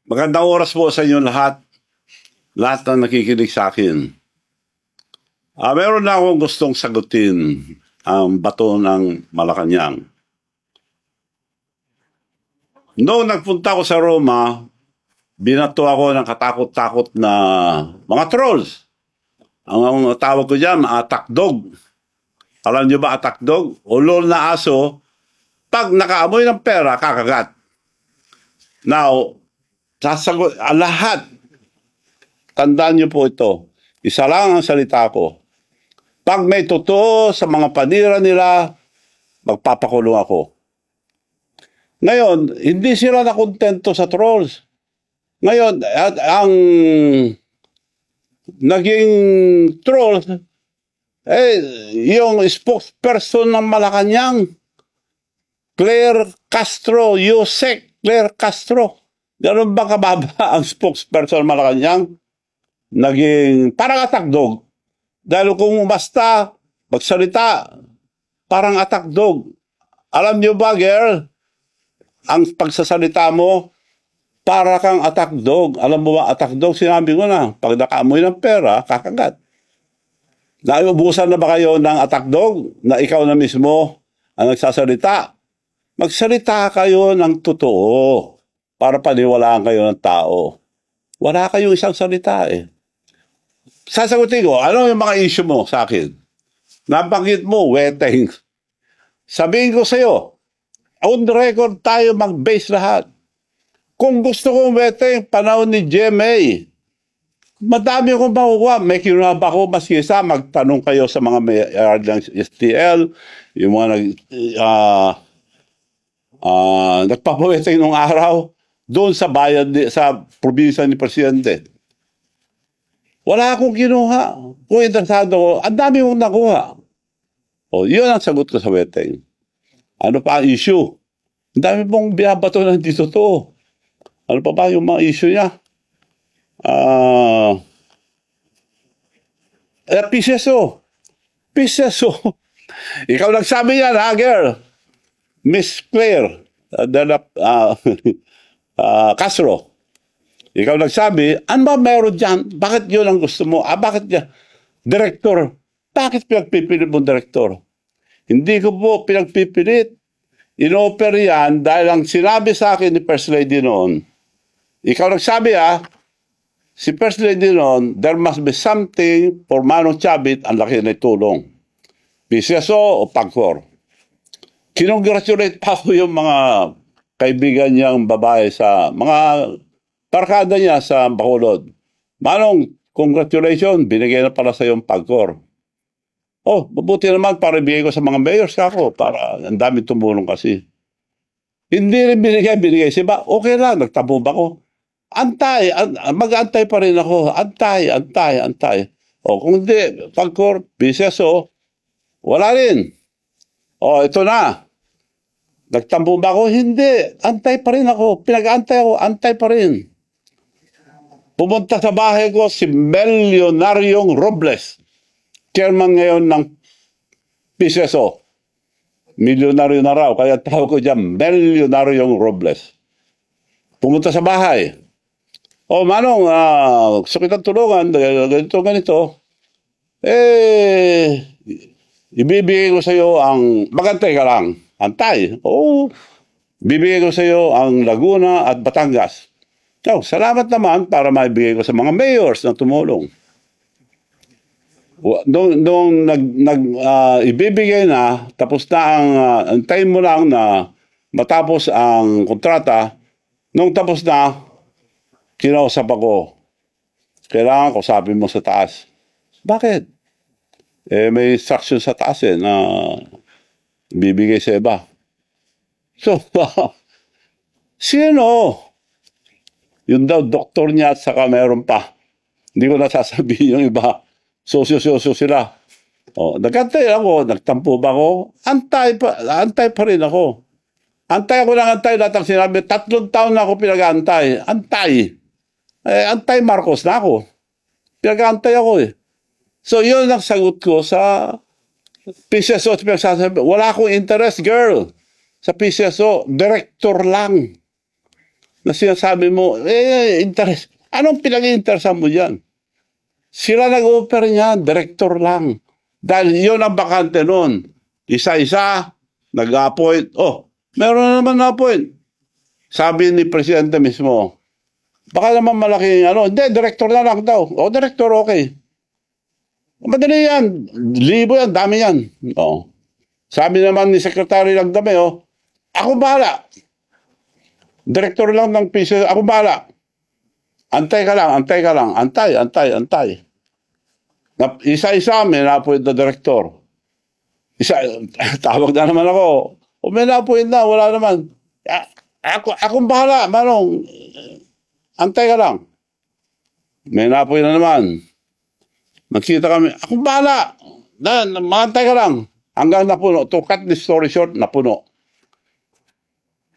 Magandang oras po sa inyo lahat na nakikinig sa akin. Meron na akong gustong sagutin ang bato ng Malacanang. Noong nagpunta ko sa Roma, binato ako ng katakot-takot na mga trolls. Ang tawag ko dyan, attack dog. Alam niyo ba attack dog? Ulol na aso, pag nakaamoy ng pera, kakagat. Now, sasagot, lahat, tandaan niyo po ito, isa lang ang salita ko. Pag may totoo sa mga panira nila, magpapakulong ako. Ngayon, hindi sila nakontento sa trolls. Ngayon, ang naging trolls, yung spokesperson ng Malacanang, Claire Castro, Yusek Claire Castro. Ganun ba kababa ang spokesperson ng Malacanang? Naging parang attack dog. Dahil kung basta magsalita, parang attack dog. Alam niyo ba, girl, ang pagsasalita mo, para kang attack dog. Alam mo ba, attack dog, sinabi ko na, pag nakaamoy ng pera, kakagat. Naubusan na ba kayo ng attack dog na ikaw na mismo ang nagsasalita? Magsalita kayo ng totoo para paniwalaan kayo ng tao. Wala kayong isang salita eh. Sasagutin ko, ano yung mga issue mo sa akin? Nabanggit mo, weteng. Sabihin ko sa'yo, on the record tayo mag-base lahat. Kung gusto kong weteng, panahon ni GMA, madami akong makukuha. May kinunab ako, maski isa, magtanong kayo sa mga may ng STL, yung mga nagpapaweteng nung araw, doon sa bayan, sa probinsya ni Presidente. Wala akong kinuha. Kung interesado ko, ang dami kong nakuha. O, yun ang sagot ko sa weteng. Ano pa ang issue? Ang dami pong binabato na hindi totoo. Ano pa ba yung mga issue niya? PCSO. PCSO. Ikaw nagsabi yan, ha, girl? Miss Claire Castro. Ikaw nagsabi, ano ba meron dyan? Bakit yun ang gusto mo? Bakit yan? Direktor. Bakit pinagpipilit mo direktor? Hindi ko po pinagpipilit. In-offer yan dahil ang sinabi sa akin ni First Lady noon, ikaw nagsabi si First Lady noon, there must be something for Manong Chavit ang laki na tulong. PCSO o PAGCOR. Kinongratulate pa ko yung mga kaibigan niyang babae sa mga barkada niya sa Bacolod. Manong, congratulations, binigay na pala sa yung PAGCOR. Oh, mabuti naman para ibigay ko sa mga mayors ako para ang dami tumulong kasi. Hindi rin binigay. Siba, okay lang, nagtabo ba ko? Antay, mag-antay pa rin ako. Antay. O, kung hindi, PAGCOR, BCSO, wala rin. O, ito na. Nagtambo ba ako? Hindi. Antay pa rin ako. Pinag-antay ako, antay pa rin. Pumunta sa bahay ko si Milyonaryo Robles. Chairman ngayon ng PCSO. Milyonaryo na raw. Kaya tawag ko dyan, Milyonaryo Robles. Pumunta sa bahay. O, Manong, gusto kitang tulungan. Ganito. Ibibigay ko sa iyo ang, magantay ka lang. Antay. Oo. Bibigay ko sa iyo ang Laguna at Batangas. So, salamat naman para maibigay ko sa mga mayors na tumulong. Nung ibibigay na, tapos na ang time mo lang na matapos ang kontrata, nung tapos na, kinausap ako. Kailangan ko sabi mo sa taas. Bakit? May instruction sa taas na bibigay sa iba. So, sino? Yun daw, doktor niya at saka meron pa. Hindi ko nasasabihin yung iba. Sosyo-sosyo sila. O, nagantay ako, nagtampo ba ako? Antay pa rin ako. Antay ako ng antay, lahat ang sinabi, 3 taon na ako pinag-antay. Antay. Antay Marcos na ako. Pinag-antay ako eh. So, yun ang sagot ko sa PCSO. Wala akong interest, girl, sa PCSO. Director lang. na sinasabi mo, interest. Anong pinag-interesan mo dyan? Sila nag-offer niya, director lang. Dahil yun ang bakante noon. Isa-isa, nag-appoint. Oh, meron na naman na-appoint. Sabi ni Presidente mismo, baka naman malaking hindi, director na lang daw. O, director, okay. Madali yan. Libo yan, dami yan. Oh. Sabi naman ni Secretary Lagdame, ako bahala. Director lang ng piso, ako bahala. Antay ka lang. Antay. Isa-isa, may na-appoint na director. Tawag na naman ako. O may na-appoint na, wala naman. Akong bahala, Manong. Antay ka lang. May na-appoint na naman. Magkita kami, akong bahala. Maantay ka lang. Hanggang napuno. To cut the story short, napuno.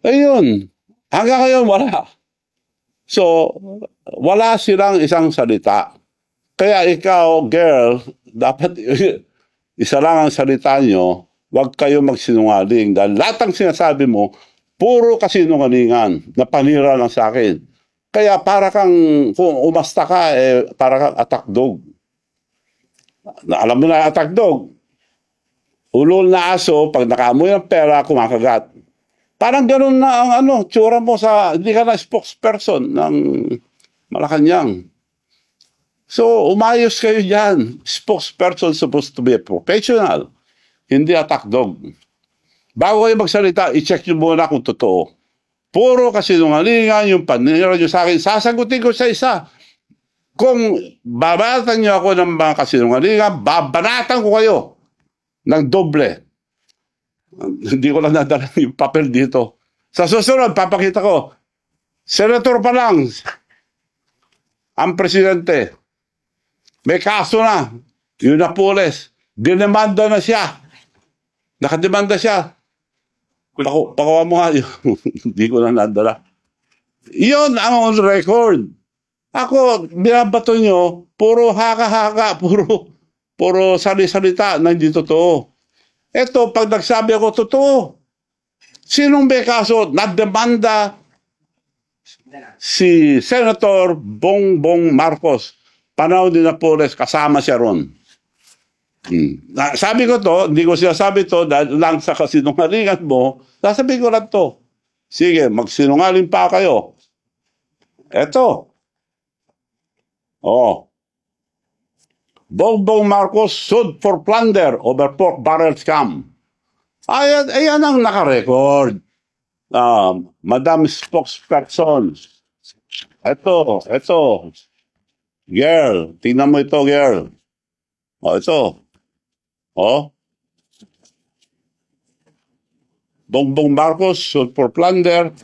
Ayun. Hanggang ngayon, wala. So, wala silang isang salita. Kaya ikaw, girl, dapat isa lang ang salita nyo, huwag kayo magsinungaling. Dahil lahat ng sinasabi mo, puro kasinungalingan na panira lang sa akin. Kaya para kang, kung umasta ka, para kang attack dog. Alam mo na attack dog. Ulol na aso, pag nakaamoy ng pera, kumakagat. Parang ganun na ang tsura mo sa, hindi ka na spokesperson ng Malacanang. So, umayos kayo dyan. Spokesperson supposed to be a professional, hindi attack dog. Bago kayo magsalita, i-check nyo muna kung totoo. Puro kasinungalingan yung panira nyo sa akin. Sasagutin ko sa isa. Kung babanatan nyo ako ng mga kasinungalingan, babanatan ko kayo ng doble. Hindi ko lang nadala yung papel dito. Sa susunod, papakita ko. Senator pa lang, ang presidente, may kaso na. Yun na pulis. Dinemanda na siya. Nakademanda siya. Pakawa mo nga yun. Hindi ko lang nadala. Yun ang on record. Ako, binabato nyo, puro haka-haka, puro sali-salita na hindi totoo. Ito, pag nagsabi ako, totoo. Sinong may kaso? Nademanda si Senator Bongbong Marcos. Panahon din na Napoles, kasama siya ron. Sabi ko to, hindi ko sinasabi to dahil lang sa kasinungalingan mo, sasabihin ko lang to. Sige, magsinungaling pa kayo. Eto. Bongbong Marcos sued for plunder over pork barrel scam. Ayan ang nakarecord. Madam Spokesperson. Ito. Girl, tingnan mo ito, girl. Ito. Bongbong Marcos sued for plunder.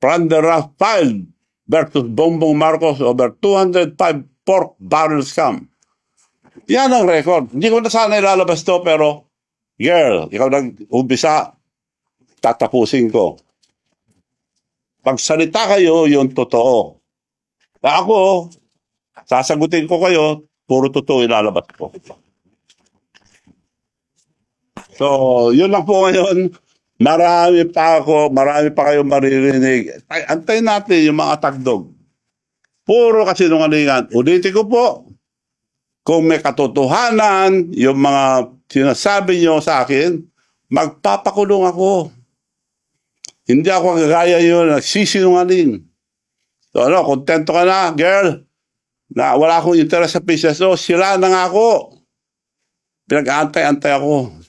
Plunder filed versus Bongbong Marcos over 205 pork barrel scam. Yan ang record. Hindi ko na sana ilalabas to, pero girl, ikaw nag-umpisa, tatapusin ko. Pagsalita kayo, yung totoo. Ako, sasagutin ko kayo, puro totoo ilalabas ko. So, yun lang po ngayon. Marami pa kayong maririnig. Antayin natin yung mga tagdog. Puro kasinungalingan. Ulitin ko po, kung may katotohanan, yung mga sinasabi nyo sa akin, magpapakulong ako. Hindi ako kagaya yun, nagsisinungaling. So kontento ka na, girl, na wala akong interest sa PCSO, sila na nga ako. Pinag-antay-antay ako.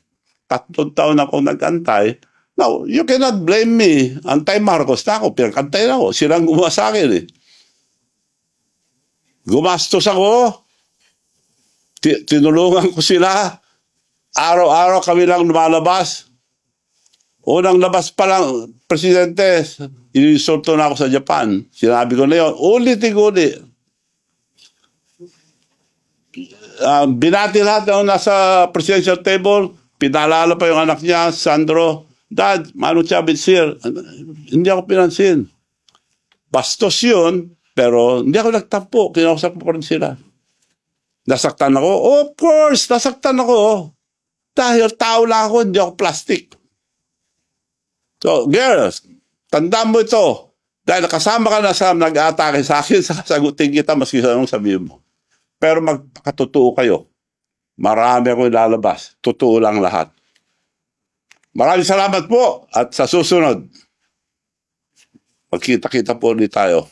3 taon ako nag-antay. Now, you cannot blame me. Antay-Marcos na ako, pinag-antay na ako. Silang gumawa sa akin eh. Gumastos ako. Tinulungan ko sila. Araw-araw kami lang lumalabas. Unang labas pa lang, presidente, inisulto na ako sa Japan. Sinabi ko na yun, ulit-ulit. Binati lahat na nasa presidential table, pinalala pa yung anak niya, Sandro, Dad, Manu Chavez here. Hindi ako pinansin. Bastos yun, pero hindi ako nagtampo. Kinausap ko pa rin sila. Nasaktan ako? Of course, nasaktan ako. Dahil tao lang ako, hindi ako plastic. So, girls, Tandaan mo ito. Dahil kasama ka na sa nag-aatake sa akin, sasagutin kita maski sa anong sabihin mo. Pero magpakatotoo kayo. Marami akong ilalabas. Totoo lang lahat. Maraming salamat po at sa susunod, magkita-kita po ulit tayo.